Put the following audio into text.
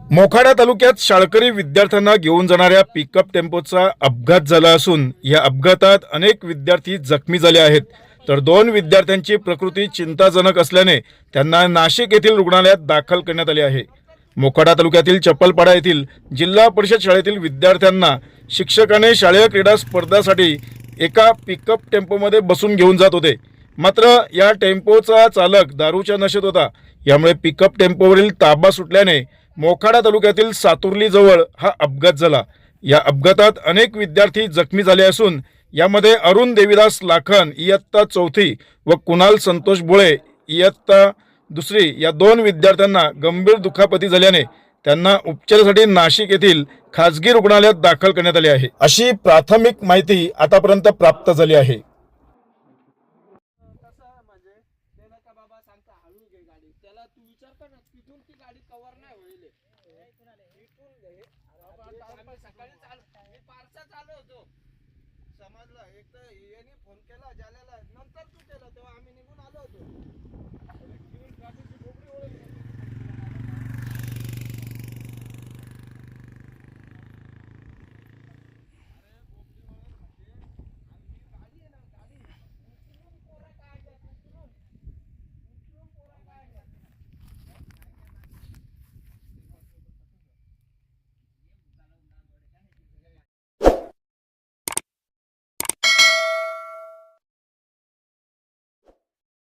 मोखाडा तालुक्यात शाळकरी विद्यार्थ्यांना घेऊन जाणाऱ्या पिकअप टेम्पोचा अपघात झाला असून या अपघातात अनेक विद्यार्थी जखमी झाले आहेत, तर दोन विद्यार्थ्यांची प्रकृती चिंताजनक असल्याने त्यांना नाशिक येथील रुग्णालयात दाखल करण्यात आले आहे। मोखाडा तालुक्यातील चप्पलपाडा येथील जिल्हा परिषद शाळेतील विद्यार्थ्यांना शिक्षकाने शालेय क्रीडा स्पर्धासाठी एका पिकअप टेम्पोमध्ये बसून घेऊन जात होते। मात्र या टेम्पोचा चालक दारूच्या नशेत होता। यामुळे पिकअप टेम्पोवरील ताबा सुटल्याने मोखाडा तालुक्यातील सातुर्ली जवळ हा अपघात झाला। या अपघातात अनेक विद्यार्थी जखमी झाले असून यामध्ये अरुण देवीदास लाखन इयत्ता चौथी व कुणाल संतोष बुळे इयत्ता दुसरी या दोन विद्यार्थ्यांना गंभीर दुखापती झाल्याने त्यांना उपचारासाठी नाशिक येथील खासगी रुग्णालयात दाखल करण्यात आले आहे, अशी प्राथमिक माहिती आतापर्यंत प्राप्त झाली आहे। कसं म्हणजे ते नका बाबा सांगता हळू घे गाडी, त्याला तू विचार कर ना तिथून ती गाडी कव्हर नाही होईल इथून घे बाबा आम्ही सकाळी मी पारसा चालू होतो समजलं। एक तर याने फोन केला ज्याला नंतर तू केला